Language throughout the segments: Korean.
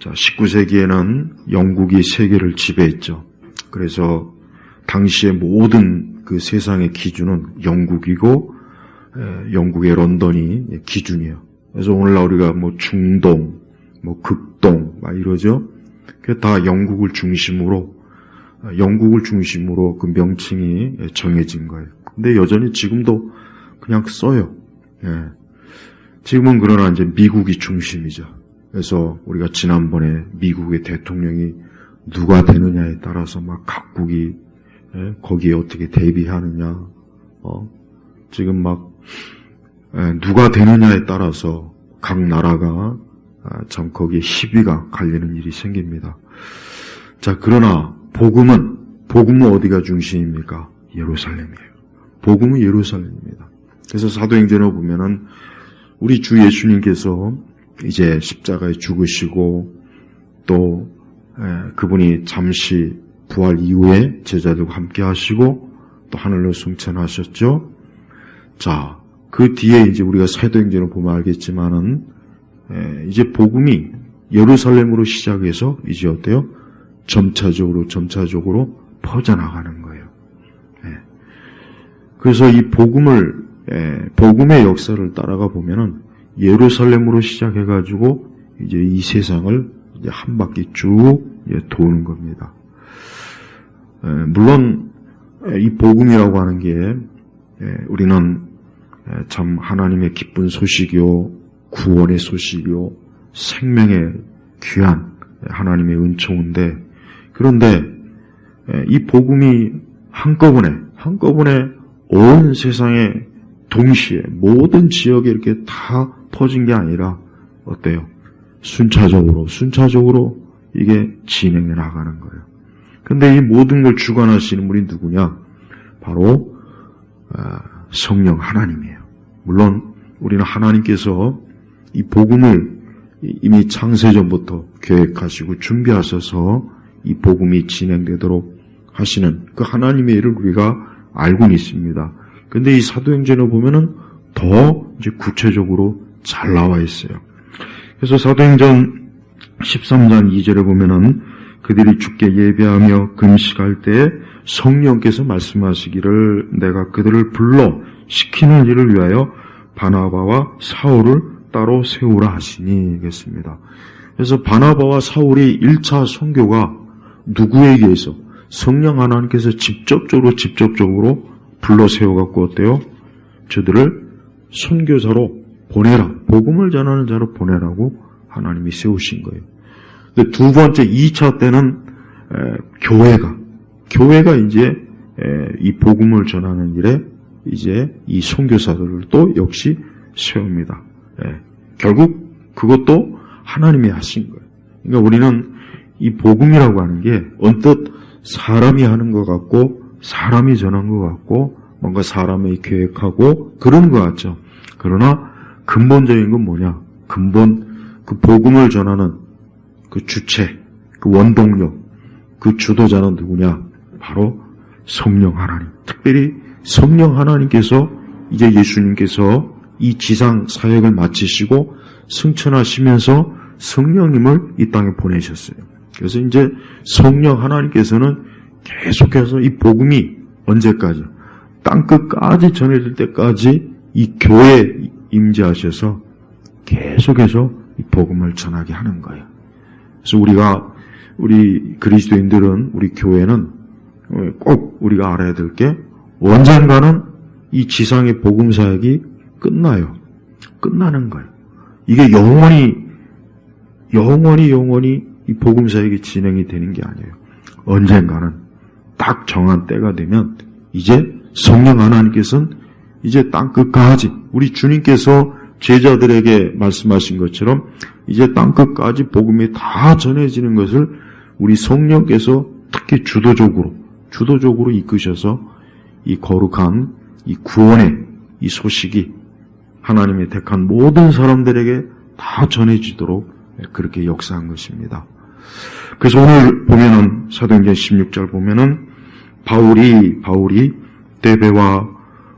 자, 19세기에는 영국이 세계를 지배했죠. 그래서 당시의 모든 그 세상의 기준은 영국이고, 영국의 런던이 기준이에요. 그래서 오늘날 우리가 뭐 중동, 뭐 극동, 막 이러죠. 그게 다 영국을 중심으로 그 명칭이 정해진 거예요. 근데 여전히 지금도 그냥 써요. 예. 지금은 그러나 이제 미국이 중심이죠. 그래서 우리가 지난번에 미국의 대통령이 누가 되느냐에 따라서 막 각국이 거기에 어떻게 대비하느냐, 지금 막 누가 되느냐에 따라서 각 나라가 참 거기에 시비가 갈리는 일이 생깁니다. 자, 그러나 복음은 어디가 중심입니까? 예루살렘이에요. 복음은 예루살렘입니다. 그래서 사도행전에 보면은 우리 주 예수님께서 이제 십자가에 죽으시고 또 그분이 잠시 부활 이후에 제자들과 함께 하시고 또 하늘로 승천하셨죠. 자, 그 뒤에 이제 우리가 사도행전을 보면 알겠지만은 이제 복음이 예루살렘으로 시작해서 이제 어때요? 점차적으로 퍼져나가는 거예요. 그래서 이 복음의 역사를 따라가 보면은 예루살렘으로 시작해가지고 이제 이 세상을 이제 한 바퀴 쭉 도는 겁니다. 물론 이 복음이라고 하는 게 우리는 참 하나님의 기쁜 소식이요, 구원의 소식이요, 생명의 귀한 하나님의 은총인데, 그런데 이 복음이 한꺼번에 온 세상에 동시에 모든 지역에 이렇게 다 퍼진 게 아니라 어때요? 순차적으로 이게 진행해 나가는 거예요. 근데 이 모든 걸 주관하시는 분이 누구냐? 바로 성령 하나님이에요. 물론 우리는 하나님께서 이 복음을 이미 창세전부터 계획하시고 준비하셔서 이 복음이 진행되도록 하시는 그 하나님의 일을 우리가 알고는 있습니다. 근데 이 사도행전을 보면은 더 이제 구체적으로 잘 나와 있어요. 그래서 사도행전 13장 2절에 보면은 그들이 주께 예배하며 금식할 때에 성령께서 말씀하시기를 내가 그들을 불러 시키는 일을 위하여 바나바와 사울을 따로 세우라 하시니 겠습니다. 그래서 바나바와 사울이 1차 선교가 누구에게 의해서 성령 하나님께서 직접적으로 불러 세워갖고 어때요? 저들을 선교사로 보내라, 복음을 전하는 자로 보내라고 하나님이 세우신 거예요. 근데 두 번째 2차 때는 교회가 이제 이 복음을 전하는 일에 이제 이 선교사들을 또 역시 세웁니다. 결국 그것도 하나님이 하신 거예요. 그러니까 우리는 이 복음이라고 하는 게 언뜻 사람이 하는 것 같고 사람이 전한 것 같고 뭔가 사람이 계획하고 그런 것 같죠. 그러나 근본적인 건 뭐냐? 그 복음을 전하는 그 주체, 그 원동력, 그 주도자는 누구냐? 바로 성령 하나님. 특별히 성령 하나님께서 이제 예수님께서 이 지상 사역을 마치시고 승천하시면서 성령님을 이 땅에 보내셨어요. 그래서 이제 성령 하나님께서는 계속해서 이 복음이 언제까지? 땅끝까지 전해질 때까지 이 교회에 임재하셔서 계속해서 이 복음을 전하게 하는 거예요. 그래서 우리 그리스도인들은, 우리 교회는 꼭 우리가 알아야 될 게 언젠가는 이 지상의 복음 사역이 끝나요. 끝나는 거예요. 이게 영원히 이 복음 사역이 진행이 되는 게 아니에요. 언젠가는 딱 정한 때가 되면 이제 성령 하나님께서는 이제 땅끝까지 우리 주님께서 제자들에게 말씀하신 것처럼 이제 땅끝까지 복음이 다 전해지는 것을 우리 성령께서 특히 주도적으로 이끄셔서 이 거룩한 이 구원의 이 소식이 하나님의 택한 모든 사람들에게 다 전해지도록 그렇게 역사한 것입니다. 그래서 오늘 보면은 사도행전 16절 보면은 바울이 데베와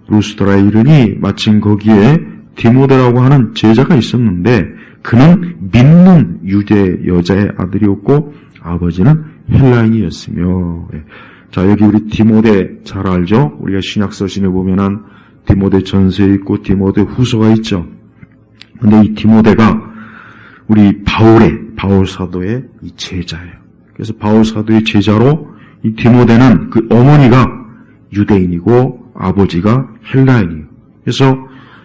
루스드라에 이르니 마침 거기에 디모데라고 하는 제자가 있었는데 그는 믿는 유대 여자의 아들이었고 아버지는 헬라인이었으며. 자, 여기 우리 디모데 잘 알죠? 우리가 신약 서신에 보면은 디모데 전서에 있고 디모데 후서가 있죠. 근데 이 디모데가 우리 바울 사도의 이 제자예요. 그래서 바울 사도의 제자로 이 디모데는 그 어머니가 유대인이고 아버지가 헬라인이에요. 그래서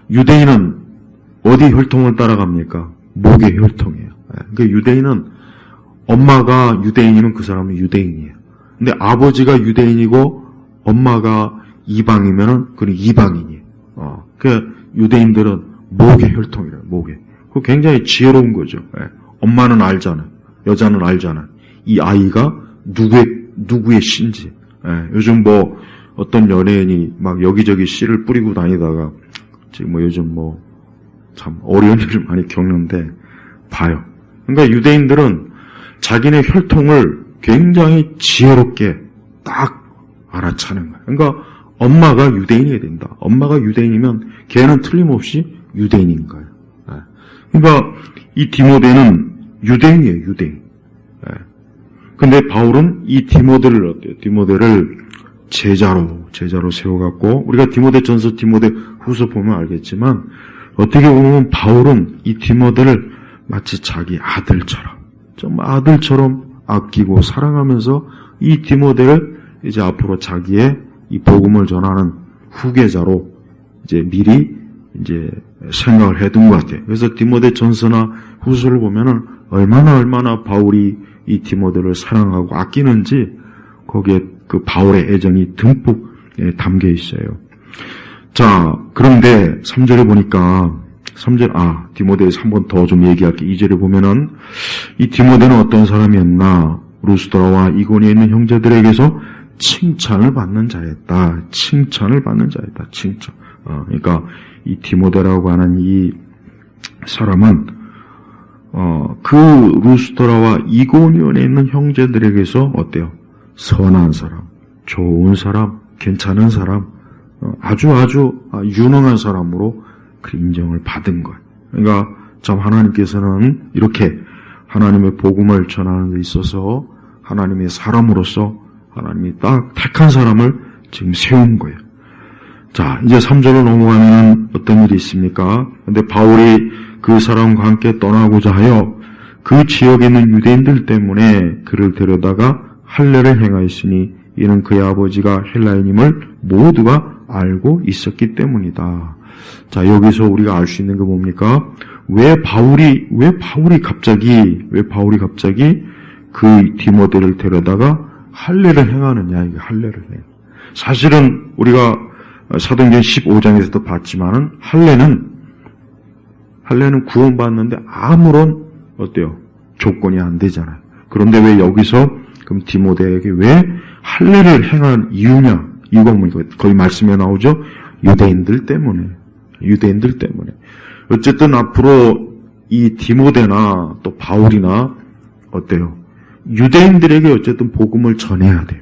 유대인은 어디 혈통을 따라갑니까? 목의 혈통이에요. 그러니까 유대인은 엄마가 유대인이면 그 사람은 유대인이에요. 근데 아버지가 유대인이고 엄마가 이방이면은 그는 이방인이에요. 그러니까 유대인들은 목의 혈통이래요. 목의. 그 굉장히 지혜로운 거죠. 엄마는 알잖아요. 여자는 알잖아요. 이 아이가 누구의 씨인지. 요즘 뭐 어떤 연예인이 막 여기저기 씨를 뿌리고 다니다가 지금 뭐 요즘 뭐 참 어려운 일을 많이 겪는데 봐요. 그러니까 유대인들은 자기네 혈통을 굉장히 지혜롭게 딱 알아차는 거예요. 그러니까 엄마가 유대인이어야 된다. 엄마가 유대인이면 걔는 틀림없이 유대인인 거예요. 그러니까 이 디모데는 유대인이에요. 유대인. 근데 바울은 이 디모데를 어때요? 디모데를 제자로 세워갖고 우리가 디모데 전서 디모데 후서 보면 알겠지만 어떻게 보면 바울은 이 디모데를 마치 자기 아들처럼 정말 아들처럼 아끼고 사랑하면서 이 디모데를 이제 앞으로 자기의 이 복음을 전하는 후계자로 이제 미리 이제 생각을 해둔 것 같아요. 그래서 디모데 전서나 후서를 보면은 얼마나 바울이 이 디모데를 사랑하고 아끼는지 거기에 그 바울의 애정이 듬뿍 담겨 있어요. 자, 그런데 3절에 보니까 디모데에서 한 번 더 좀 얘기할게. 2절에 보면은 이 디모데는 어떤 사람이었나? 루스드라와 이고니에 있는 형제들에게서 칭찬을 받는 자였다. 칭찬. 그러니까 이 디모데라고 하는 이 사람은 그 루스드라와 이고니온에 있는 형제들에게서 어때요? 선한 사람, 좋은 사람, 괜찮은 사람, 아주 유능한 사람으로 그 인정을 받은 거예요. 그러니까 참 하나님께서는 이렇게 하나님의 복음을 전하는 데 있어서 하나님의 사람으로서 하나님이 딱 택한 사람을 지금 세운 거예요. 자, 이제 3절로 넘어가면 어떤 일이 있습니까? 근데 바울이 그 사람과 함께 떠나고자 하여 그 지역에 있는 유대인들 때문에 그를 데려다가 할례를 행하였으니 이는 그의 아버지가 헬라인임을 모두가 알고 있었기 때문이다. 자, 여기서 우리가 알 수 있는 게 뭡니까? 왜 바울이 갑자기 그 디모데를 데려다가 할례를 행하느냐, 이게 할례를 해. 사실은 우리가 사도행전 15장에서도 봤지만은 할례는 구원받는데 아무런 어때요? 조건이 안 되잖아요. 그런데 왜 여기서 그럼 디모데에게 왜 할례를 행한 이유냐? 이유가 뭡니까? 거기 말씀에 나오죠? 유대인들 때문에. 어쨌든 앞으로 이 디모데나 또 바울이나 어때요? 유대인들에게 어쨌든 복음을 전해야 돼요.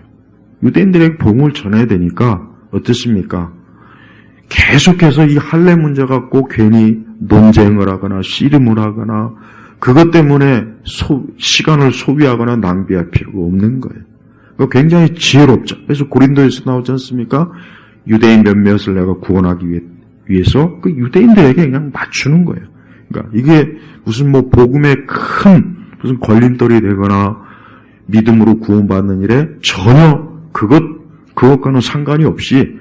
유대인들에게 복음을 전해야 되니까 어떻습니까? 계속해서 이 할례 문제 갖고 괜히 논쟁을 하거나 씨름을 하거나 그것 때문에 시간을 소비하거나 낭비할 필요가 없는 거예요. 굉장히 지혜롭죠. 그래서 고린도에서 나오지 않습니까? 유대인 몇몇을 내가 구원하기 위해서 그 유대인들에게 그냥 맞추는 거예요. 그러니까 이게 무슨 뭐 복음에 큰 무슨 걸림돌이 되거나 믿음으로 구원받는 일에 전혀 그것과는 상관이 없이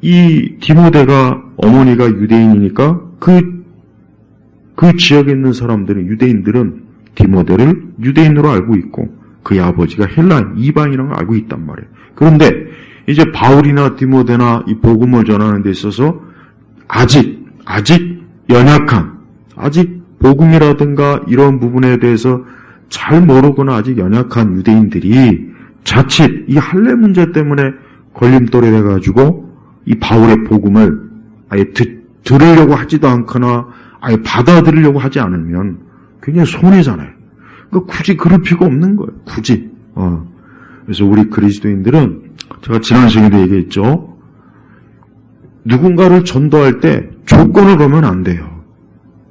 이 디모데가 어머니가 유대인이니까 그 지역에 있는 사람들은 유대인들은 디모데를 유대인으로 알고 있고 그의 아버지가 헬라인 이방이라는 걸 알고 있단 말이에요. 그런데 이제 바울이나 디모데나 이 복음을 전하는 데 있어서 아직 연약한 복음이라든가 이런 부분에 대해서 잘 모르거나 아직 연약한 유대인들이 자칫 이 할례 문제 때문에 걸림돌이 돼가지고 이 바울의 복음을 아예 들으려고 하지도 않거나 아예 받아들이려고 하지 않으면 굉장히 손해잖아요. 그러니까 굳이 그럴 필요가 없는 거예요. 굳이. 그래서 우리 그리스도인들은 제가 지난 시간에도 얘기했죠. 누군가를 전도할 때 조건을 걸면 안 돼요.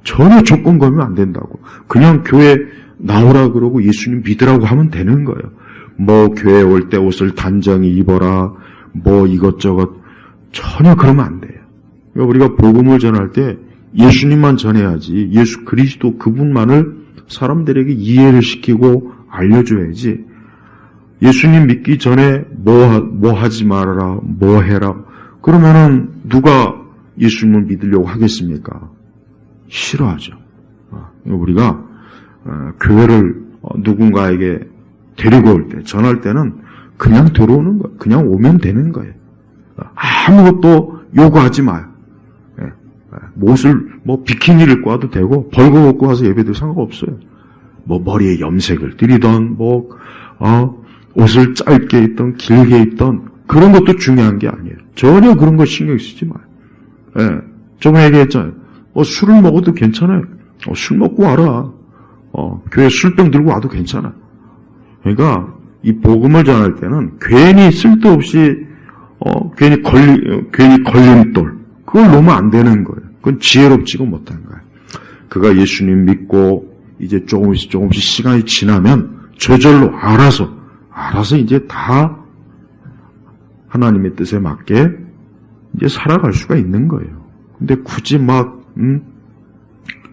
전혀 조건 걸면 안 된다고. 그냥 교회 나오라 그러고 예수님 믿으라고 하면 되는 거예요. 뭐 교회 올 때 옷을 단정히 입어라, 뭐 이것저것 전혀 그러면 안 돼요. 그러니까 우리가 복음을 전할 때 예수님만 전해야지, 예수 그리스도 그분만을 사람들에게 이해를 시키고 알려줘야지, 예수님 믿기 전에 뭐 하지 말아라, 뭐 해라, 그러면은 누가 예수님을 믿으려고 하겠습니까? 싫어하죠. 우리가 교회를 누군가에게 데리고 올 때, 전할 때는 그냥 들어오는 거예요. 그냥 오면 되는 거예요. 아무것도 요구하지 마요. 옷을 비키니를 입고 와도 되고 벌거 입고 와서 예배도 상관없어요. 머리에 염색을 들이던 옷을 짧게 입던 길게 입던 그런 것도 중요한 게 아니에요. 전혀 그런 거 신경 쓰지 마요. 저번에 얘기했잖아요. 술을 먹어도 괜찮아요. 술 먹고 와라. 교회 술병 들고 와도 괜찮아. 그러니까 이 복음을 전할 때는 괜히 쓸데없이 괜히 걸림돌 그걸 놓으면 안 되는 거예요. 그건 지혜롭지가 못한 거예요. 그가 예수님 믿고 이제 조금씩 시간이 지나면 저절로 알아서 이제 다 하나님의 뜻에 맞게 이제 살아갈 수가 있는 거예요. 근데 굳이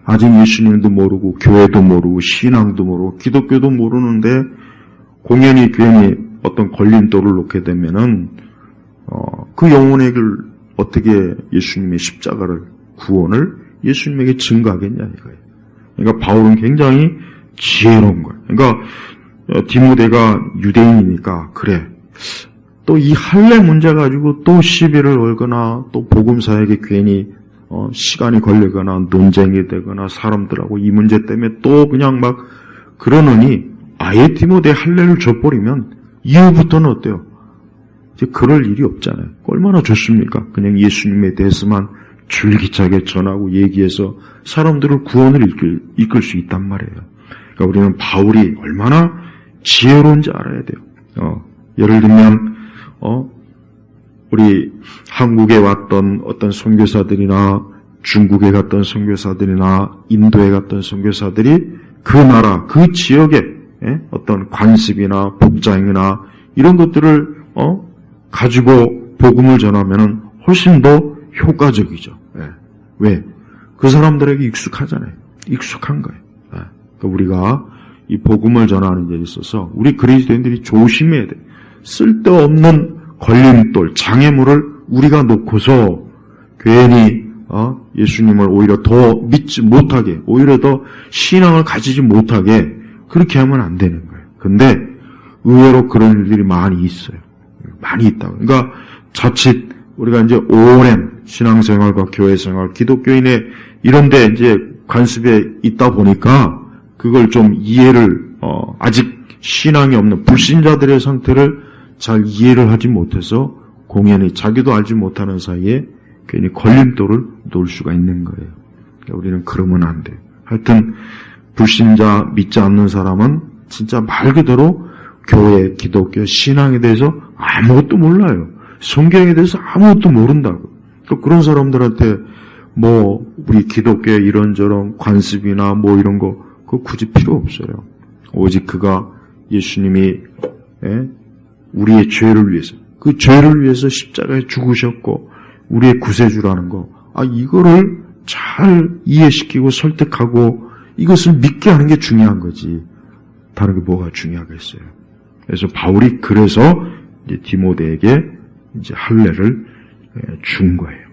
아직 예수님도 모르고 교회도 모르고 신앙도 모르고 기독교도 모르는데 공연히 괜히 어떤 걸림돌을 놓게 되면은 그 영혼에게 어떻게 예수님의 십자가를 구원을 예수님에게 증거하겠냐 이거예요. 그러니까 바울은 굉장히 지혜로운 거예요. 그러니까 디모데가 유대인이니까 그래. 또 이 할례 문제 가지고 또 시비를 걸거나 또 복음사에게 괜히 시간이 걸리거나 논쟁이 되거나 사람들하고 이 문제 때문에 또 그냥 막 그러느니 아예 디모데 할례를 줘버리면 이후부터는 어때요? 이제 그럴 일이 없잖아요. 얼마나 좋습니까? 그냥 예수님에 대해서만 줄기차게 전하고 얘기해서 사람들을 구원을 이끌 수 있단 말이에요. 그러니까 우리는 바울이 얼마나 지혜로운지 알아야 돼요. 예를 들면 우리 한국에 왔던 어떤 선교사들이나 중국에 갔던 선교사들이나 인도에 갔던 선교사들이 그 나라, 그 지역에 어떤 관습이나 복장이나 이런 것들을 가지고 복음을 전하면은 훨씬 더 효과적이죠. 왜? 그 사람들에게 익숙하잖아요. 익숙한 거예요. 그러니까 우리가 이 복음을 전하는 데 있어서 우리 그리스도인들이 조심해야 돼요. 쓸데없는 걸림돌, 장애물을 우리가 놓고서 괜히 예수님을 오히려 더 믿지 못하게, 오히려 더 신앙을 가지지 못하게 그렇게 하면 안 되는 거예요. 근데 의외로 그런 일들이 많이 있어요. 많이 있다고. 그러니까 자칫 우리가 이제 오랜 신앙생활과 교회생활, 기독교인의 이런데 이제 관습에 있다 보니까 그걸 좀 이해를 아직 신앙이 없는 불신자들의 상태를 잘 이해를 하지 못해서 공연히 자기도 알지 못하는 사이에 괜히 걸림돌을 놓을 수가 있는 거예요. 그러니까 우리는 그러면 안 돼요. 하여튼 불신자 믿지 않는 사람은 진짜 말 그대로 교회, 기독교, 신앙에 대해서 아무것도 몰라요. 성경에 대해서 아무것도 모른다고. 또 그런 사람들한테 우리 기독교의 이런저런 관습이나 이런 거 그거 굳이 필요 없어요. 오직 그가 예수님이 우리의 죄를 위해서, 그 죄를 위해서 십자가에 죽으셨고 우리의 구세주라는 거, 이거를 잘 이해시키고 설득하고 이것을 믿게 하는 게 중요한 거지. 다른 게 뭐가 중요하겠어요. 그래서 바울이 그래서 이제 디모데에게 이제 할례를 준 거예요.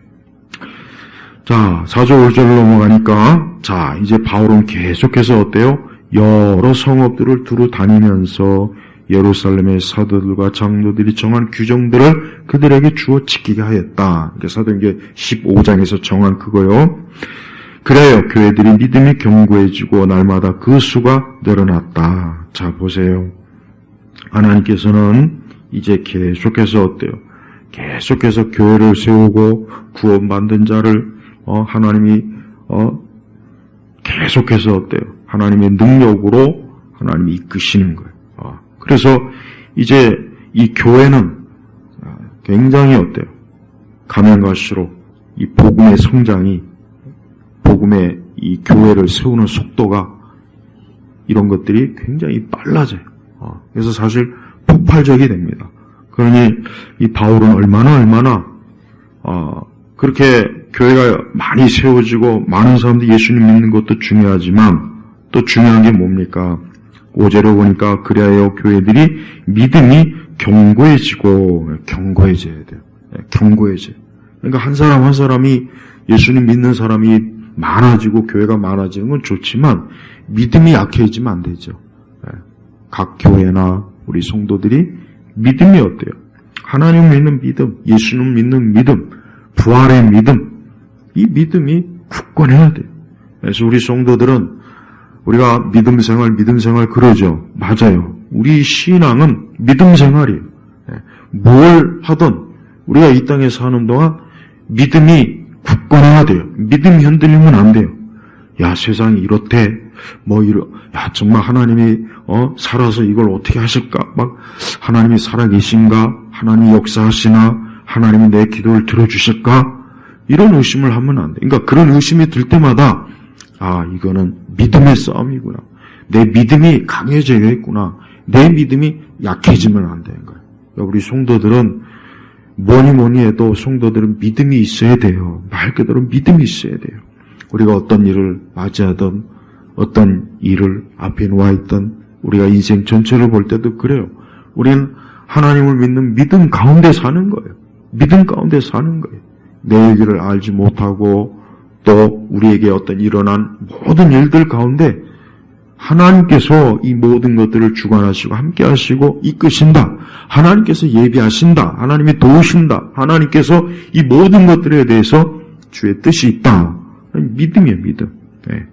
자, 4절 5절로 넘어가니까 이제 바울은 계속해서 어때요? 여러 성읍들을 두루 다니면서 예루살렘의 사도들과 장로들이 정한 규정들을 그들에게 주어 지키게 하였다. 사도행전 15장에서 정한 그거요. 그래요. 교회들이 믿음이 견고해지고 날마다 그 수가 늘어났다. 자, 보세요. 하나님께서는 이제 계속해서 어때요? 계속해서 교회를 세우고 구원받는 자를 하나님이 계속해서 어때요? 하나님의 능력으로 하나님이 이끄시는 거예요. 그래서 이제 이 교회는 굉장히 어때요? 가면 갈수록 이 복음의 성장이, 복음의 이 교회를 세우는 속도가 이런 것들이 굉장히 빨라져요. 그래서 사실 폭발적이 됩니다. 그러니 이 바울은 얼마나 그렇게 교회가 많이 세워지고 많은 사람들이 예수님 믿는 것도 중요하지만 또 중요한 게 뭡니까? 5절에 보니까 그리하여 교회들이 믿음이 견고해져야 돼요. 견고해져요. 그러니까 한 사람 한 사람이 예수님 믿는 사람이 많아지고 교회가 많아지는 건 좋지만 믿음이 약해지면 안 되죠. 각 교회나 우리 성도들이 믿음이 어때요? 하나님 믿는 믿음, 예수님 믿는 믿음, 부활의 믿음, 이 믿음이 굳건해야 돼요. 그래서 우리 성도들은 우리가 믿음 생활 그러죠. 맞아요. 우리 신앙은 믿음 생활이에요. 뭘 하든 우리가 이 땅에 사는 동안 믿음이 굳건해야 돼요. 믿음이 흔들리면 안 돼요. 야, 세상이 이렇대. 야, 정말 하나님이, 살아서 이걸 어떻게 하실까? 막, 하나님이 살아계신가? 하나님이 역사하시나? 하나님이 내 기도를 들어주실까? 이런 의심을 하면 안 돼. 그러니까 그런 의심이 들 때마다, 이거는 믿음의 싸움이구나. 내 믿음이 강해져야겠구나. 내 믿음이 약해지면 안 되는 거예요. 그러니까 우리 성도들은 뭐니 해도 성도들은 믿음이 있어야 돼요. 말 그대로 믿음이 있어야 돼요. 우리가 어떤 일을 맞이하든 어떤 일을 앞에 놓아있든 우리가 인생 전체를 볼 때도 그래요. 우리는 하나님을 믿는 믿음 가운데 사는 거예요. 믿음 가운데 사는 거예요. 내일을 알지 못하고 또 우리에게 어떤 일어난 모든 일들 가운데 하나님께서 이 모든 것들을 주관하시고 함께 하시고 이끄신다. 하나님께서 예비하신다. 하나님이 도우신다. 하나님께서 이 모든 것들에 대해서 주의 뜻이 있다. 믿음이에요, 믿음. 네.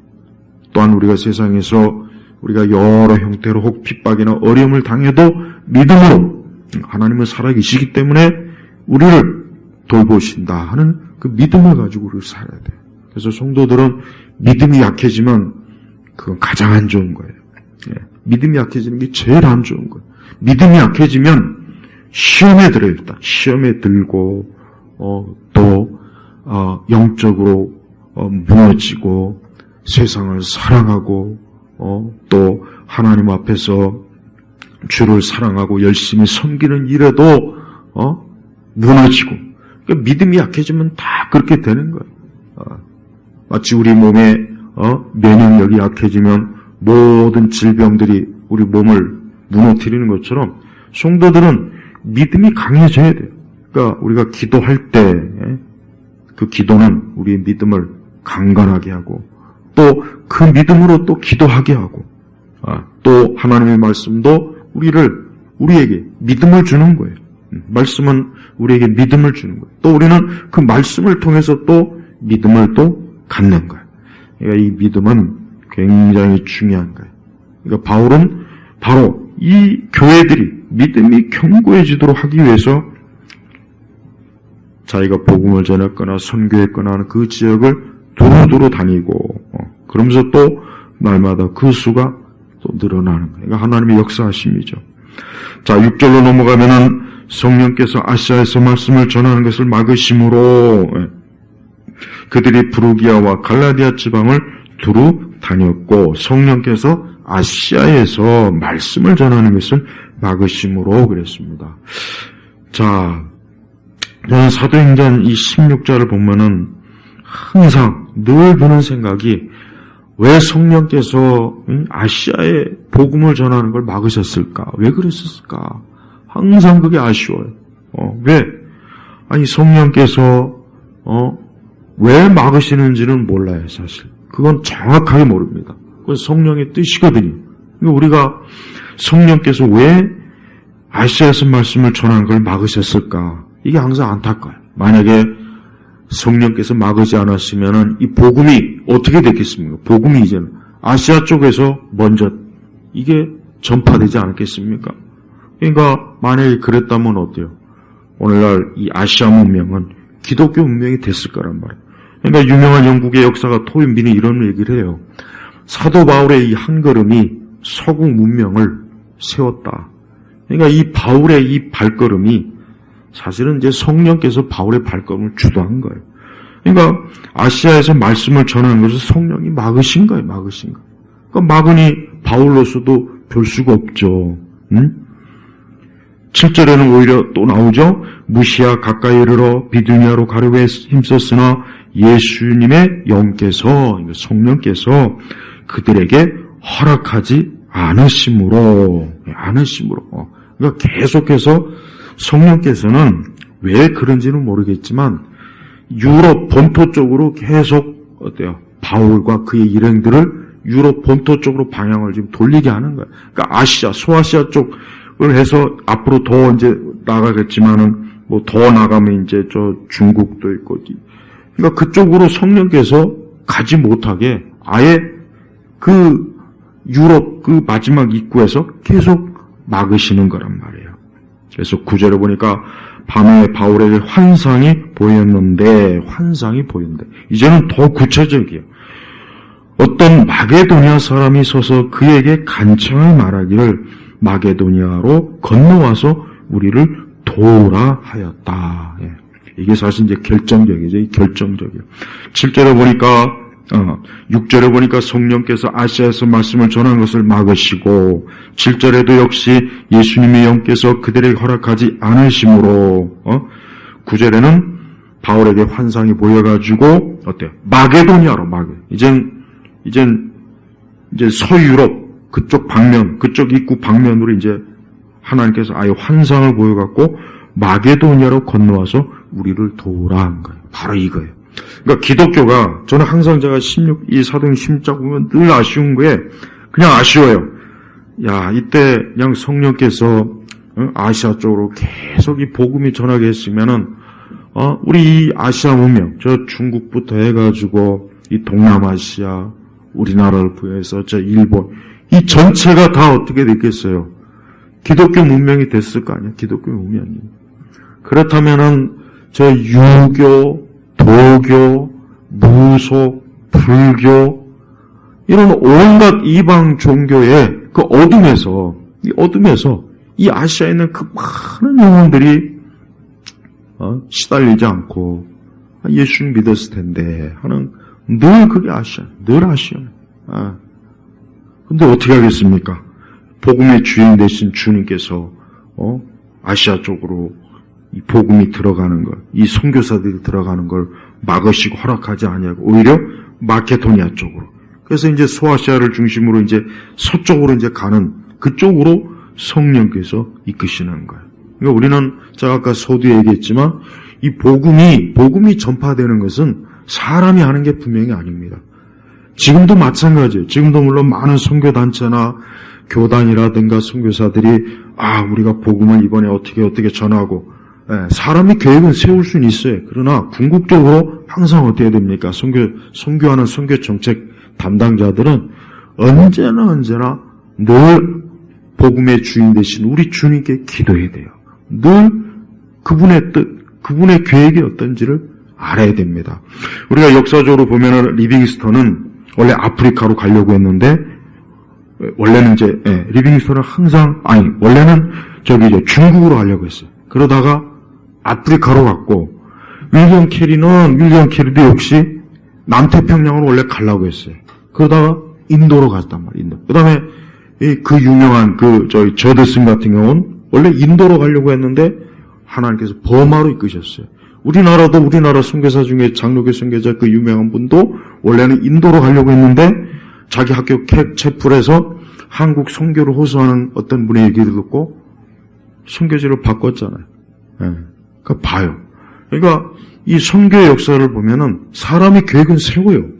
또한 우리가 세상에서 우리가 여러 형태로 혹 핍박이나 어려움을 당해도 믿음으로 하나님은 살아계시기 때문에 우리를 돌보신다 하는 그 믿음을 가지고 우리를 살아야 돼요. 그래서 성도들은 믿음이 약해지면 그건 가장 안 좋은 거예요. 믿음이 약해지는 게 제일 안 좋은 거예요. 믿음이 약해지면 시험에 들어요. 일단 시험에 들고 또 영적으로 무너지고 세상을 사랑하고 또 하나님 앞에서 주를 사랑하고 열심히 섬기는 일에도 무너지고 그러니까 믿음이 약해지면 다 그렇게 되는 거예요. 마치 우리 몸에 면역력이 약해지면 모든 질병들이 우리 몸을 무너뜨리는 것처럼 성도들은 믿음이 강해져야 돼요. 그러니까 우리가 기도할 때 그 기도는 우리의 믿음을 강건하게 하고 또 그 믿음으로 또 기도하게 하고 또 하나님의 말씀도 우리에게 믿음을 주는 거예요. 말씀은 우리에게 믿음을 주는 거예요. 또 우리는 그 말씀을 통해서 또 믿음을 또 갖는 거예요. 그러니까 이 믿음은 굉장히 중요한 거예요. 그러니까 바울은 바로 이 교회들이 믿음이 견고해지도록 하기 위해서 자기가 복음을 전했거나 선교했거나 하는 그 지역을 두루두루 다니고 그러면서 또 날마다 그 수가 또 늘어나는 거예요. 그러니까 하나님의 역사하심이죠. 자, 6절로 넘어가면은 성령께서 아시아에서 말씀을 전하는 것을 막으심으로 그들이 부르기아와 갈라디아 지방을 두루 다녔고 성령께서 아시아에서 말씀을 전하는 것을 막으심으로 그랬습니다. 자, 저는 사도행전 이 16절을 보면은 항상 늘 드는 생각이 왜 성령께서 아시아에 복음을 전하는 걸 막으셨을까? 왜 그랬었을까? 항상 그게 아쉬워요. 왜? 아니 성령께서 왜 막으시는지는 몰라요, 사실. 그건 정확하게 모릅니다. 그건 성령의 뜻이거든요. 그러니까 우리가 성령께서 왜 아시아에서 말씀을 전하는 걸 막으셨을까? 이게 항상 안타까워요. 만약에 성령께서 막으지 않았으면 이 복음이 어떻게 됐겠습니까? 복음이 이제는 아시아 쪽에서 먼저 이게 전파되지 않았겠습니까? 그러니까 만약에 그랬다면 어때요? 오늘날 이 아시아 문명은 기독교 문명이 됐을 거란 말이에요. 그러니까 유명한 영국의 역사가 토인빈이 이런 얘기를 해요. 사도 바울의 이 한 걸음이 서구 문명을 세웠다. 그러니까 이 바울의 이 발걸음이 사실은 이제 성령께서 바울의 발걸음을 주도한 거예요. 그러니까 아시아에서 말씀을 전하는 것을 성령이 막으신 거예요. 막으신 거. 그러니까 막으니 바울로서도 별 수가 없죠. 7절에는 오히려 또 나오죠. 무시야 가까이 이르러 비두니아로 가려고 힘썼으나 예수님의 영께서, 성령께서 그들에게 허락하지 않으심으로. 그러니까 계속해서 성령께서는 왜 그런지는 모르겠지만 유럽 본토 쪽으로 계속 어때요? 바울과 그의 일행들을 유럽 본토 쪽으로 방향을 지금 돌리게 하는 거예요. 그러니까 아시아, 소아시아 쪽을 해서 앞으로 더 이제 나가겠지만은 뭐 더 나가면 이제 저 중국도 있고, 그러니까 그쪽으로 성령께서 가지 못하게 아예 그 유럽 그 마지막 입구에서 계속 막으시는 거란 말이에요. 그래서 9절에 보니까 밤에 바울에게 환상이 보였는데 이제는 더 구체적이에요. 어떤 마게도니아 사람이 서서 그에게 간청을 말하기를 마게도니아로 건너와서 우리를 도우라 하였다. 예. 이게 사실 이제 결정적이죠. 결정적이에요. 7절에 보니까 6절에 보니까 성령께서 아시아에서 말씀을 전하는 것을 막으시고 7절에도 역시 예수님의 영께서 그들에게 허락하지 않으심으로 9절에는 바울에게 환상이 보여가지고 어때요? 마게도니아로 이제 서유럽 그쪽 방면, 그쪽 입구 방면으로 이제 하나님께서 아예 환상을 보여갖고 마게도니아로 건너와서 우리를 도우라 한 거예요. 바로 이거예요. 그러니까 기독교가, 저는 항상 제가 이 사도행 16장 보면 늘 아쉬운 거에, 그냥 아쉬워요. 야, 이때 그냥 성령께서 아시아 쪽으로 계속 이 복음이 전하게 했으면은, 우리 이 아시아 문명, 저 중국부터 해가지고, 이 동남아시아, 우리나라를 부여해서 저 일본, 이 전체가 다 어떻게 됐겠어요? 기독교 문명이 됐을 거 아니야? 기독교 문명이. 그렇다면은, 저 유교, 도교, 무속, 불교, 이런 온갖 이방 종교의 그 어둠에서 이 아시아에 있는 그 많은 영혼들이 시달리지 않고 예수님 믿었을 텐데 하는 늘 그게 늘 아시아. 근데 어떻게 하겠습니까? 복음의 주인 되신 주님께서 아시아 쪽으로 이 복음이 들어가는 걸, 이 선교사들이 들어가는 걸 막으시고 허락하지 아니하고 오히려 마케도니아 쪽으로. 그래서 이제 소아시아를 중심으로 이제 서쪽으로 이제 가는 그쪽으로 성령께서 이끄시는 거예요. 그러니까 우리는 제가 아까 서두에 얘기했지만 이 복음이 전파되는 것은 사람이 하는 게 분명히 아닙니다. 지금도 마찬가지예요. 지금도 물론 많은 선교단체나 교단이라든가 선교사들이 우리가 복음을 이번에 어떻게 전하고 사람이 계획은 세울 수는 있어요. 그러나 궁극적으로 항상 어떻게 됩니까? 선교하는 선교정책 담당자들은 언제나 늘 복음의 주인 되신 우리 주님께 기도해야 돼요. 늘 그분의 뜻, 그분의 계획이 어떤지를 알아야 됩니다. 우리가 역사적으로 보면은 리빙스턴은 원래 아프리카로 가려고 했는데 원래는 리빙스턴은 원래는 중국으로 가려고 했어요. 그러다가 아프리카로 갔고 윌리엄 캐리도 역시 남태평양으로 원래 가려고 했어요. 그러다가 인도로 갔단 말이에요. 그 다음에 그 유명한 저드슨 같은 경우는 원래 인도로 가려고 했는데 하나님께서 버마로 이끄셨어요. 우리나라 선교사 중에 장로교 선교자 그 유명한 분도 원래는 인도로 가려고 했는데 자기 학교 채플에서 한국 선교를 호소하는 어떤 분의 얘기를 듣고 선교지를 바꿨잖아요. 그러니까 봐요. 그러니까 이 선교의 역사를 보면은 사람이 계획은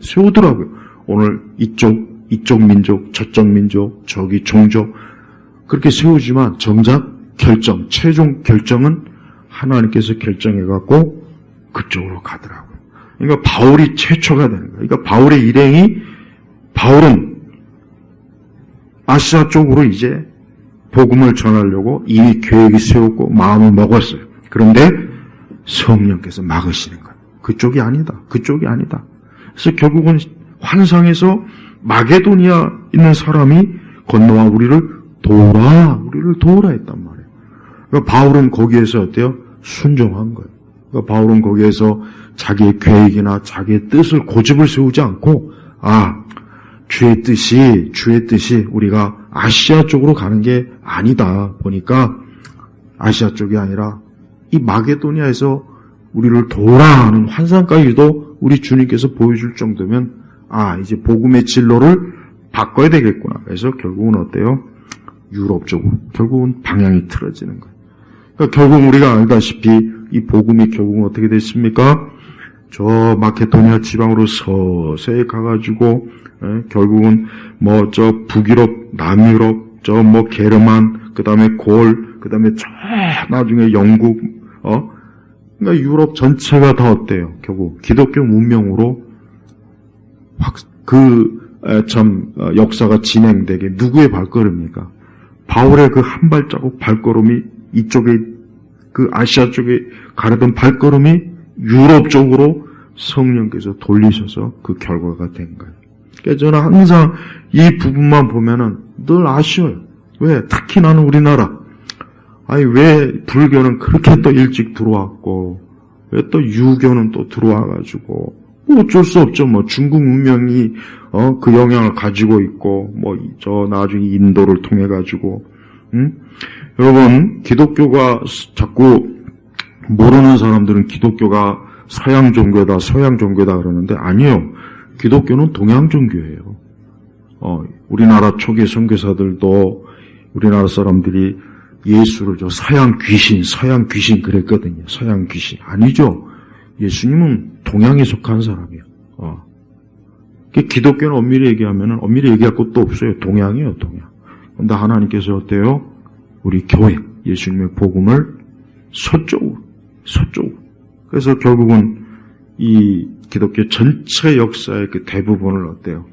세우더라고요. 오늘 이쪽 민족, 저쪽 민족, 저기 종족 그렇게 세우지만 정작 최종 결정은 하나님께서 결정해갖고 그쪽으로 가더라고요. 그러니까 바울이 최초가 되는 거예요. 그러니까 바울은 아시아 쪽으로 이제 복음을 전하려고 이미 계획이 세웠고 마음을 먹었어요. 그런데 성령께서 막으시는 거예요. 그쪽이 아니다. 그래서 결국은 환상에서 마게도니아 있는 사람이 건너와 우리를 도우라 했단 말이에요. 그러니까 바울은 거기에서 어때요? 순종한 거예요. 그러니까 바울은 거기에서 자기의 계획이나 자기의 뜻을 고집을 세우지 않고 주의 뜻이 우리가 아시아 쪽으로 가는 게 아니다 보니까 아시아 쪽이 아니라 이 마게도니아에서 우리를 도우라 하는 환상까지도 우리 주님께서 보여줄 정도면 이제 복음의 진로를 바꿔야 되겠구나. 그래서 결국은 어때요? 유럽 쪽으로 결국은 방향이 틀어지는 거예요. 그러니까 결국 우리가 알다시피 이 복음이 결국은 어떻게 됐습니까? 저 마케도니아 지방으로 서서히 가가지고 결국은 저 북유럽, 남유럽, 게르만, 그 다음에 그 다음에 저 나중에 영국, 그러니까 유럽 전체가 다 어때요? 결국 기독교 문명으로 역사가 진행되게 누구의 발걸음입니까? 바울의 그 한 발자국 발걸음이 이쪽에 그 아시아 쪽에 가려던 발걸음이 유럽 쪽으로 성령께서 돌리셔서 그 결과가 된 거예요. 그러니까 저는 항상 이 부분만 보면은 늘 아쉬워요. 왜? 특히 나는 우리나라. 왜 불교는 그렇게 또 일찍 들어왔고, 왜 또 유교는 또 들어와가지고, 어쩔 수 없죠. 중국 문명이, 그 영향을 가지고 있고, 나중에 인도를 통해가지고, 여러분, 기독교가 자꾸 모르는 사람들은 기독교가 서양 종교다 그러는데 아니요. 기독교는 동양 종교예요. 우리나라 초기 선교사들도 우리나라 사람들이 예수를 서양 귀신 그랬거든요. 서양 귀신. 아니죠. 예수님은 동양에 속한 사람이에요. 기독교는 엄밀히 얘기할 것도 없어요. 동양이에요, 동양. 근데 하나님께서 어때요? 우리 교회, 예수님의 복음을 서쪽으로. 그래서 결국은 이 기독교 전체 역사의 그 대부분을 어때요?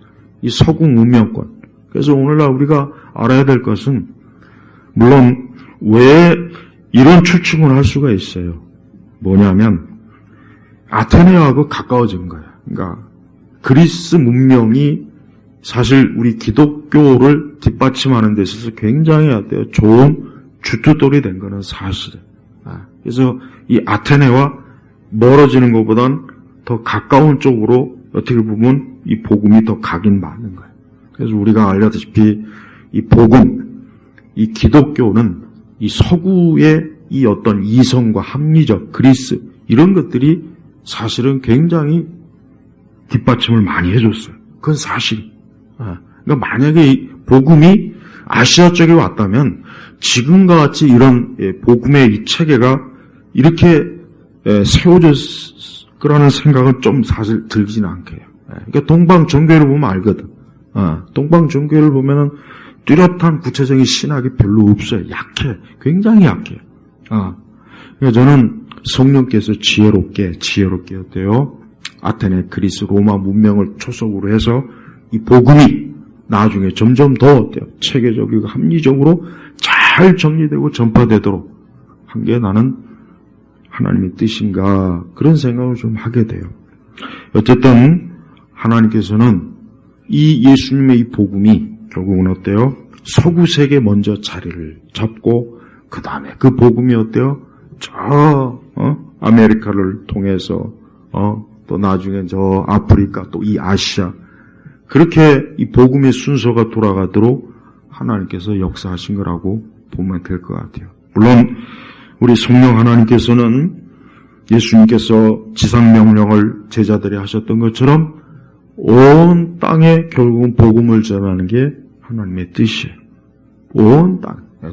이 서구 문명권. 그래서 오늘날 우리가 알아야 될 것은, 물론 왜 이런 추측을 할 수가 있어요. 뭐냐면 아테네하고 가까워진 거예요. 그러니까 그리스 문명이 사실 우리 기독교를 뒷받침하는 데 있어서 굉장히 어때요? 좋은 주춧돌이 된 거는 사실이에요. 그래서 이 아테네와 멀어지는 것보단 더 가까운 쪽으로 어떻게 보면 이 복음이 더 가긴 맞는 거예요. 그래서 우리가 알다시피 이 복음, 이 기독교는 이 서구의 이 어떤 이성과 합리적 그리스 이런 것들이 사실은 굉장히 뒷받침을 많이 해줬어요. 그건 사실. 그러니까 만약에 이 복음이 아시아 쪽에 왔다면 지금과 같이 이런 복음의 이 체계가 이렇게 세워졌 거라는 생각은 좀 사실 들지는 않게요. 그러니까 동방 종교를 보면 알거든. 동방 종교를 보면은 뚜렷한 구체적인 신학이 별로 없어요. 약해. 굉장히 약해요. 그러니까 저는 성령께서 지혜롭게 어때요? 아테네, 그리스, 로마 문명을 초석으로 해서 이 복음이 나중에 점점 더 어때요? 체계적이고 합리적으로 잘 정리되고 전파되도록 한 게 나는 하나님의 뜻인가 그런 생각을 좀 하게 돼요. 어쨌든 하나님께서는 이 예수님의 이 복음이 결국은 어때요? 서구 세계 먼저 자리를 잡고 그 다음에 그 복음이 어때요? 아메리카를 통해서 또 나중에 저 아프리카 또 이 아시아 그렇게 이 복음의 순서가 돌아가도록 하나님께서 역사하신 거라고 보면 될 것 같아요. 물론 우리 성령 하나님께서는 예수님께서 지상명령을 제자들이 하셨던 것처럼 온 땅에 결국은 복음을 전하는 게 하나님의 뜻이에요. 온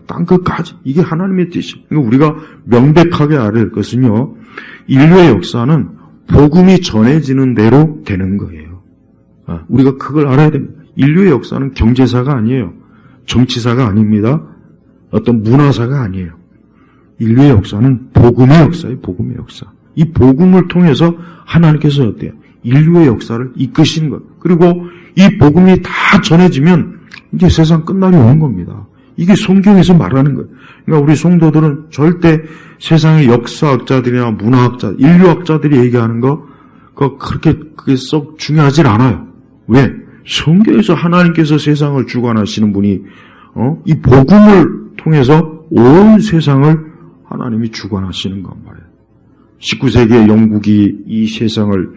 땅 끝까지 이게 하나님의 뜻이에요. 그러니까 우리가 명백하게 알아야 할 것은요. 인류의 역사는 복음이 전해지는 대로 되는 거예요. 우리가 그걸 알아야 됩니다. 인류의 역사는 경제사가 아니에요. 정치사가 아닙니다. 어떤 문화사가 아니에요. 인류의 역사는 복음의 역사예요. 복음의 역사. 이 복음을 통해서 하나님께서 어때요? 인류의 역사를 이끄시는 것. 그리고 이 복음이 다 전해지면 이제 세상 끝날이 오는 겁니다. 이게 성경에서 말하는 거예요. 그러니까 우리 성도들은 절대 세상의 역사학자들이나 문화학자, 인류학자들이 얘기하는 거 그게 썩 중요하질 않아요. 왜? 성경에서 하나님께서 세상을 주관하시는 분이 이 복음을 통해서 온 세상을 하나님이 주관하시는 건 말이에요. 19세기에 영국이 이 세상을,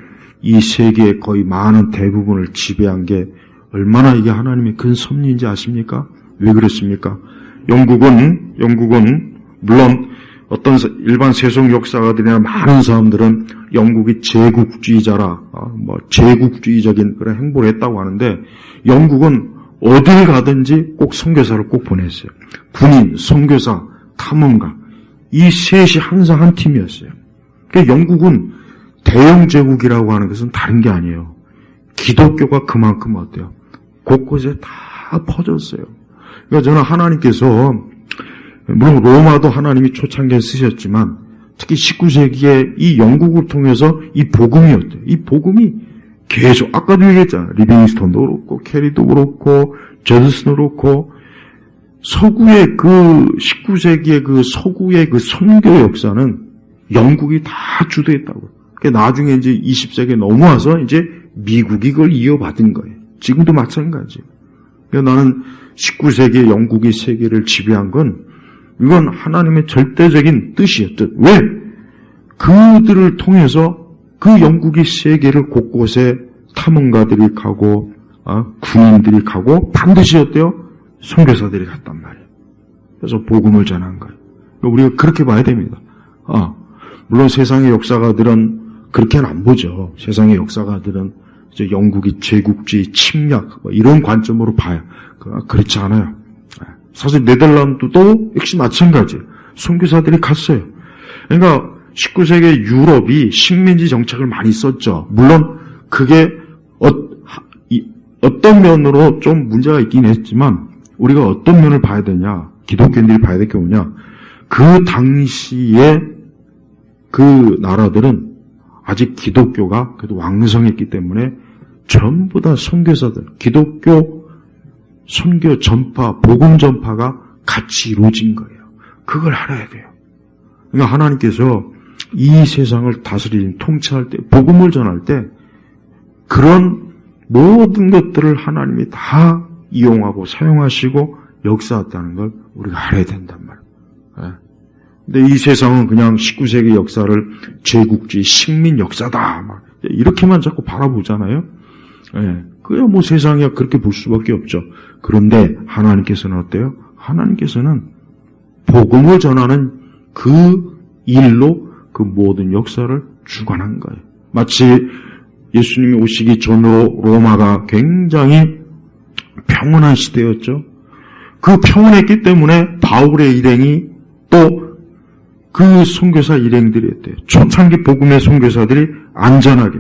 이 세계의 거의 많은 대부분을 지배한 게 얼마나 이게 하나님의 큰 섭리인지 아십니까? 왜 그렇습니까? 영국은 물론 어떤 일반 세속 역사가들이나 많은 사람들은 영국이 제국주의자라, 제국주의적인 그런 행보를 했다고 하는데, 영국은 어딜 가든지 꼭 선교사를 꼭 보냈어요. 군인, 선교사, 탐험가, 이 셋이 항상 한 팀이었어요. 그러니까 영국은 대영 제국이라고 하는 것은 다른 게 아니에요. 기독교가 그만큼 어때요? 곳곳에 다 퍼졌어요. 그러니까 저는 하나님께서, 물론 로마도 하나님이 초창기에 쓰셨지만 특히 19세기에 이 영국을 통해서 이 복음이었대요. 이 복음이 계속, 아까도 얘기했잖아요. 리빙스톤도 그렇고 캐리도 그렇고 저드슨도 그렇고, 서구의 그 19세기의 그 서구의 그 선교 역사는 영국이 다 주도했다고. 그러니까 나중에 이제 20세기에 넘어와서 이제 미국이 그걸 이어받은 거예요. 지금도 마찬가지예요. 그러니까 나는 19세기에 영국이 세계를 지배한 건 이건 하나님의 절대적인 뜻이었듯. 왜? 그들을 통해서 그 영국이 세계를 곳곳에 탐험가들이 가고, 군인들이 가고, 반드시 어때요? 선교사들이 갔단 말이에요. 그래서 복음을 전한 거예요. 우리가 그렇게 봐야 됩니다. 물론 세상의 역사가들은 그렇게는 안 보죠. 세상의 역사가들은 이제 영국이 제국주의, 침략, 이런 관점으로 봐요. 그렇지 않아요. 사실 네덜란드도 역시 마찬가지예요. 선교사들이 갔어요. 그러니까 19세기 유럽이 식민지 정책을 많이 썼죠. 물론 그게 어떤 면으로 좀 문제가 있긴 했지만 우리가 어떤 면을 봐야 되냐, 기독교인들이 봐야 될 게 뭐냐, 그 당시에 그 나라들은 아직 기독교가 그래도 왕성했기 때문에 전부 다 선교사들, 기독교 선교 전파, 복음 전파가 같이 이루어진 거예요. 그걸 알아야 돼요. 그러니까 하나님께서 이 세상을 다스리는, 통치할 때, 복음을 전할 때 그런 모든 것들을 하나님이 다 이용하고 사용하시고 역사했다는 걸 우리가 알아야 된단 말이에요. 근데 이 세상은 그냥 19세기 역사를 제국주의, 식민 역사다, 막 이렇게만 자꾸 바라보잖아요. 그야 뭐 세상이 그렇게 볼 수밖에 없죠. 그런데 하나님께서는 어때요? 하나님께서는 복음을 전하는 그 일로 그 모든 역사를 주관한 거예요. 마치 예수님이 오시기 전으로 로마가 굉장히 평온한 시대였죠. 그 평온했기 때문에 바울의 일행이 또 그 선교사 일행들이 했대요. 초창기 복음의 선교사들이 안전하게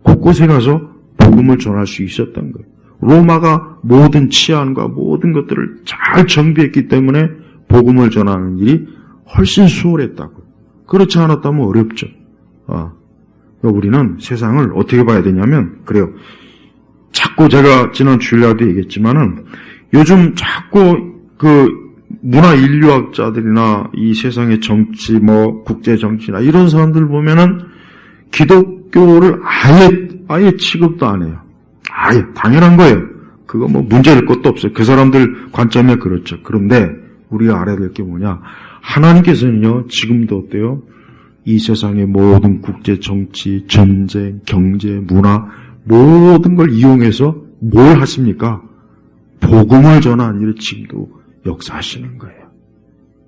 곳곳에 가서 복음을 전할 수 있었던 거예요. 로마가 모든 치안과 모든 것들을 잘 정비했기 때문에 복음을 전하는 일이 훨씬 수월했다고. 그렇지 않았다면 어렵죠. 우리는 세상을 어떻게 봐야 되냐면, 그래요. 자꾸 제가 지난 주일날도 얘기했지만은 요즘 자꾸 그 문화 인류학자들이나 이 세상의 정치, 국제 정치나 이런 사람들 보면은 기독교를 아예 취급도 안 해요. 아예 당연한 거예요. 그거 문제될 것도 없어요. 그 사람들 관점에 그렇죠. 그런데 우리가 알아야 될 게 뭐냐? 하나님께서는요, 지금도 어때요? 이 세상의 모든 국제 정치, 전쟁, 경제, 문화 모든 걸 이용해서 뭘 하십니까? 복음을 전하는 일을 지금도 역사하시는 거예요.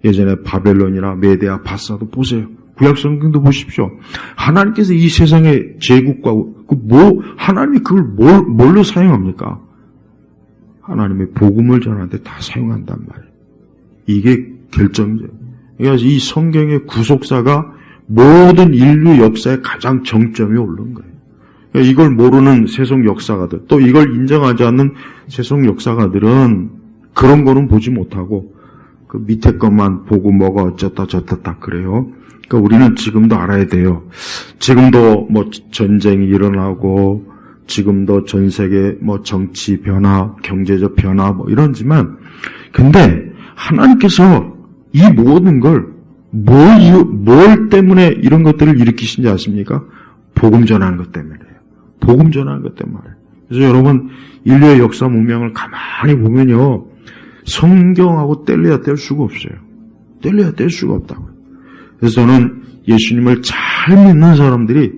예전에 바벨론이나 메데아, 바사도 보세요. 구약 성경도 보십시오. 하나님께서 이 세상의 제국과 하나님이 그걸 뭘로 사용합니까? 하나님의 복음을 전하는데 다 사용한단 말이에요. 이게 결정적이에요. 그러니까 이 성경의 구속사가 모든 인류 역사의 가장 정점에 오른 거예요. 그러니까 이걸 모르는 세속 역사가들, 또 이걸 인정하지 않는 세속 역사가들은 그런 거는 보지 못하고 그 밑에 것만 보고 뭐가 어쩌다 저쩌다 그래요. 그러니까 우리는 지금도 알아야 돼요. 지금도 전쟁이 일어나고 지금도 전 세계 정치 변화, 경제적 변화 이런지만, 근데 하나님께서 이 모든 걸 뭘 때문에 이런 것들을 일으키신지 아십니까? 복음 전하는 것 때문이에요. 복음 전하는 것 때문에. 그래서 여러분, 인류의 역사 문명을 가만히 보면요, 성경하고 뗄래야 뗄 수가 없어요. 뗄래야 뗄 수가 없다고요. 그래서 저는 예수님을 잘 믿는 사람들이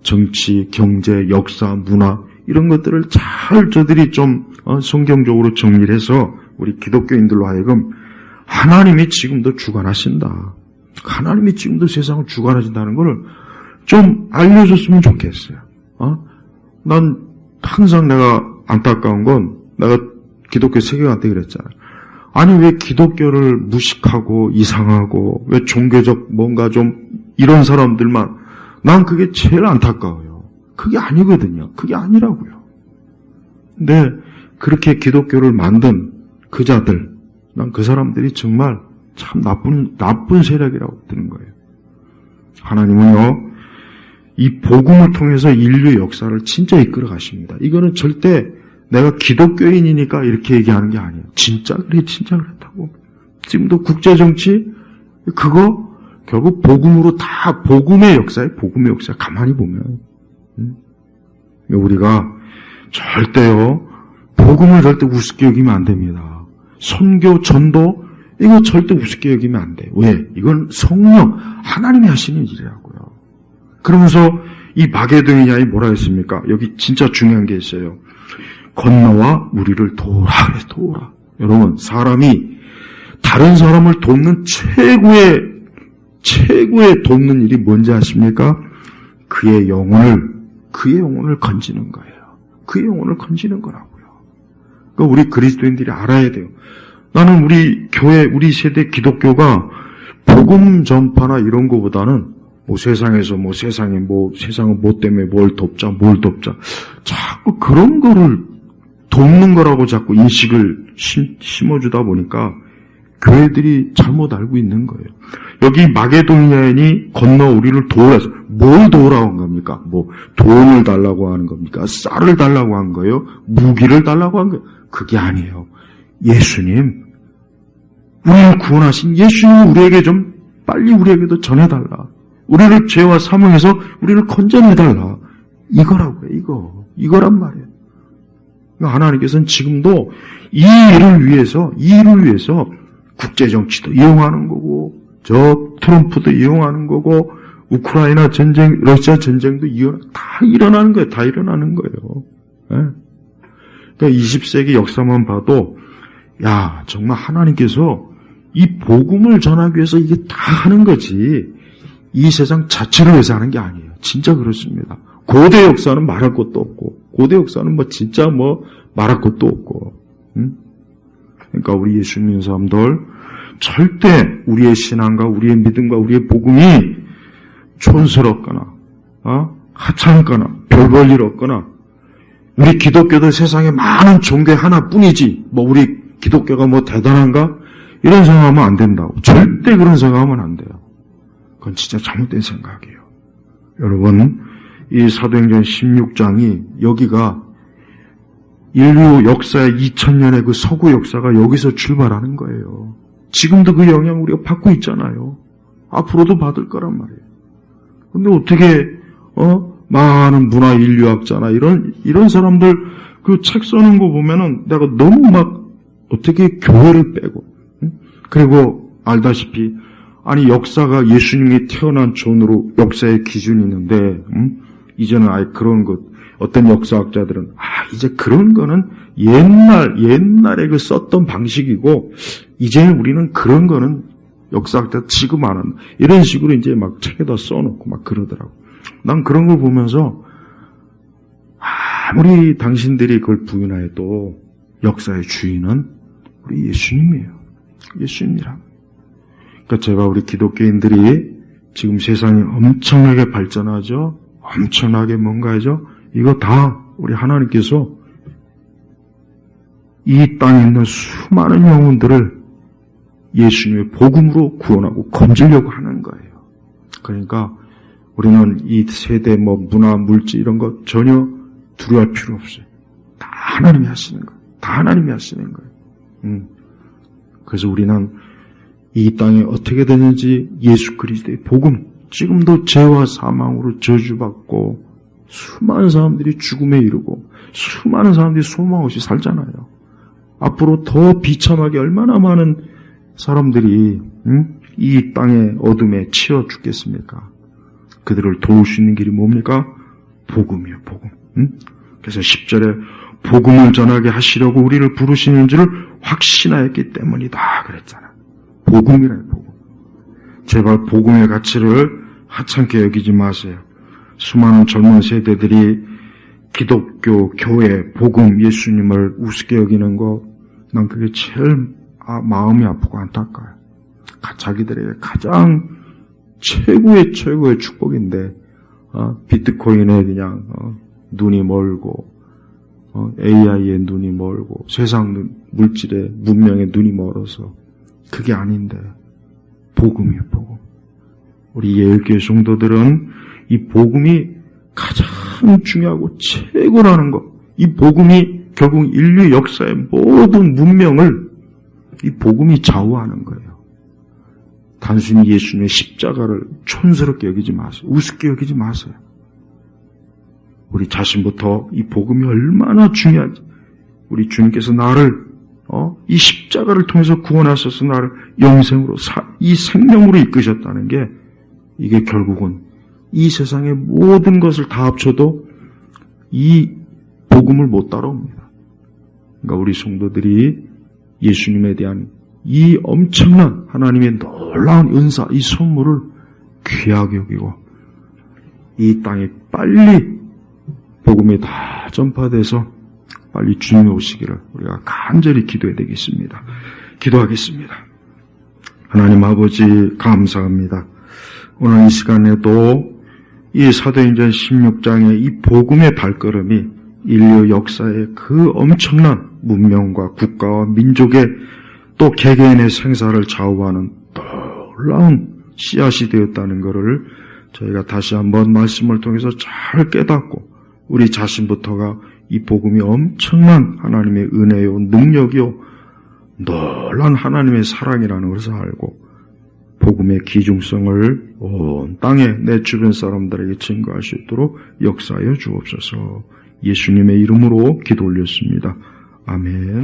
정치, 경제, 역사, 문화 이런 것들을 잘 저들이 좀 성경적으로 정리를 해서 우리 기독교인들로 하여금 하나님이 지금도 주관하신다. 하나님이 지금도 세상을 주관하신다는 걸 좀 알려줬으면 좋겠어요. 난 항상 내가 안타까운 건 내가 기독교 세계관 때 그랬잖아요. 아니 왜 기독교를 무식하고 이상하고 왜 종교적 뭔가 좀 이런 사람들만 난 그게 제일 안타까워요. 그게 아니거든요. 그게 아니라고요. 근데 그렇게 기독교를 만든 그 자들 난 그 사람들이 정말 참 나쁜 세력이라고 드는 거예요. 하나님은요 이 복음을 통해서 인류 역사를 진짜 이끌어 가십니다. 이거는 절대 내가 기독교인이니까 이렇게 얘기하는 게 아니에요. 진짜 그래, 진짜 그렇다고. 지금도 국제정치, 그거 결국 복음으로 다 복음의 역사에 복음의 역사 가만히 보면. 우리가 절대요, 복음을 절대 우습게 여기면 안 됩니다. 선교, 전도, 이거 절대 우습게 여기면 안 돼. 왜? 이건 성령, 하나님이 하시는 일이라고요. 그러면서 이 마게도니아에 뭐라 했습니까? 여기 진짜 중요한 게 있어요. 건너와 우리를 도우라. 도우라. 여러분, 사람이 다른 사람을 돕는 최고의 돕는 일이 뭔지 아십니까? 그의 영혼을 건지는 거예요. 그의 영혼을 건지는 거라고요. 그러니까 우리 그리스도인들이 알아야 돼요. 나는 우리 교회, 우리 세대 기독교가 복음 전파나 이런 거보다는 세상은 뭐 때문에 뭘 돕자. 자꾸 그런 거를 돕는 거라고 자꾸 인식을 심어주다 보니까 교회들이 잘못 알고 있는 거예요. 여기 마게도니아인이 건너 우리를 도우라서 뭘 도우라고 한 겁니까? 돈을 달라고 하는 겁니까? 쌀을 달라고 한 거예요? 무기를 달라고 한 거예요? 그게 아니에요. 예수님, 우리를 구원하신 예수님 우리에게 좀 빨리 우리에게도 전해달라. 우리를 죄와 사망에서 우리를 건져내달라. 이거라고요. 이거란 말이에요. 하나님께서는 지금도 이 일을 위해서 국제정치도 이용하는 거고, 저 트럼프도 이용하는 거고, 우크라이나 전쟁, 러시아 전쟁도 다 일어나는 거예요. 다 일어나는 거예요. 네? 그러니까 20세기 역사만 봐도, 정말 하나님께서 이 복음을 전하기 위해서 이게 다 하는 거지, 이 세상 자체를 위해서 하는 게 아니에요. 진짜 그렇습니다. 고대 역사는 말할 것도 없고, 고대 역사는 진짜 말할 것도 없고, 그러니까 우리 예수 믿는 사람들, 절대 우리의 신앙과 우리의 믿음과 우리의 복음이 촌스럽거나, 하찮거나, 별 볼 일 없거나, 우리 기독교도 세상에 많은 종교 하나뿐이지, 우리 기독교가 대단한가? 이런 생각하면 안 된다고. 절대 그런 생각하면 안 돼요. 그건 진짜 잘못된 생각이에요. 여러분, 이 사도행전 16장이 여기가 인류 역사의 2000년의 그 서구 역사가 여기서 출발하는 거예요. 지금도 그 영향을 우리가 받고 있잖아요. 앞으로도 받을 거란 말이에요. 근데 어떻게 많은 문화 인류학자나 이런 사람들 그 책 써는 거 보면은 내가 너무 어떻게 교회를 빼고, 그리고 알다시피 역사가 예수님이 태어난 전으로 역사의 기준이 있는데, 이제는 아예 그런 것, 어떤 역사학자들은, 이제 그런 거는 옛날에 그 썼던 방식이고, 이제 우리는 그런 거는 역사학자 지금 안 한다. 이런 식으로 이제 책에다 써놓고 그러더라고. 난 그런 걸 보면서, 아무리 당신들이 그걸 부인해도 역사의 주인은 우리 예수님이에요. 예수님이라. 그러니까 제가 우리 기독교인들이 지금 세상이 엄청나게 발전하죠. 엄청나게 뭔가죠. 이거 다 우리 하나님께서 이 땅에 있는 수많은 영혼들을 예수님의 복음으로 구원하고 건지려고 하는 거예요. 그러니까 우리는 이 세대 문화, 물질 이런 거 전혀 두려워할 필요 없어요. 다 하나님이 하시는 거예요. 다 하나님이 하시는 거예요. 그래서 우리는 이 땅에 어떻게 되는지 예수 그리스도의 복음, 지금도 죄와 사망으로 저주받고 수많은 사람들이 죽음에 이르고 수많은 사람들이 소망 없이 살잖아요. 앞으로 더 비참하게 얼마나 많은 사람들이 이 땅의 어둠에 치여 죽겠습니까? 그들을 도울 수 있는 길이 뭡니까? 복음이요, 복음. 그래서 10절에 복음을 전하게 하시려고 우리를 부르시는 줄을 확신하였기 때문이다 그랬잖아. 복음이라요, 복음. 제발 복음의 가치를 하찮게 여기지 마세요. 수많은 젊은 세대들이 기독교, 교회, 복음, 예수님을 우습게 여기는 거, 난 그게 제일 마음이 아프고 안타까워요. 자기들에게 가장 최고의 축복인데, 비트코인에 그냥 눈이 멀고, AI에 눈이 멀고, 세상 물질에, 문명에 눈이 멀어서 그게 아닌데 복음이에요, 복음. 우리 예일교회 성도들은 이 복음이 가장 중요하고 최고라는 것, 이 복음이 결국 인류 역사의 모든 문명을 이 복음이 좌우하는 거예요. 단순히 예수님의 십자가를 촌스럽게 여기지 마세요. 우습게 여기지 마세요. 우리 자신부터 이 복음이 얼마나 중요한지, 우리 주님께서 나를 이 십자가를 통해서 구원하셔서 나를 영생으로 이 생명으로 이끄셨다는 게, 이게 결국은 이 세상의 모든 것을 다 합쳐도 이 복음을 못 따라옵니다. 그러니까 우리 성도들이 예수님에 대한 이 엄청난 하나님의 놀라운 은사, 이 선물을 귀하게 여기고 이 땅에 빨리 복음이 다 전파돼서 빨리 주님이 오시기를 우리가 간절히 기도해야 되겠습니다. 기도하겠습니다. 하나님 아버지 감사합니다. 오늘 이 시간에도 이 사도행전 16장의 이 복음의 발걸음이 인류 역사의 그 엄청난 문명과 국가와 민족의 또 개개인의 생사를 좌우하는 놀라운 씨앗이 되었다는 것을 저희가 다시 한번 말씀을 통해서 잘 깨닫고 우리 자신부터가 이 복음이 엄청난 하나님의 은혜요, 능력이요, 놀라운 하나님의 사랑이라는 것을 알고 복음의 기중성을 온 땅에 내 주변 사람들에게 증거할 수 있도록 역사하여 주옵소서. 예수님의 이름으로 기도 올렸습니다. 아멘.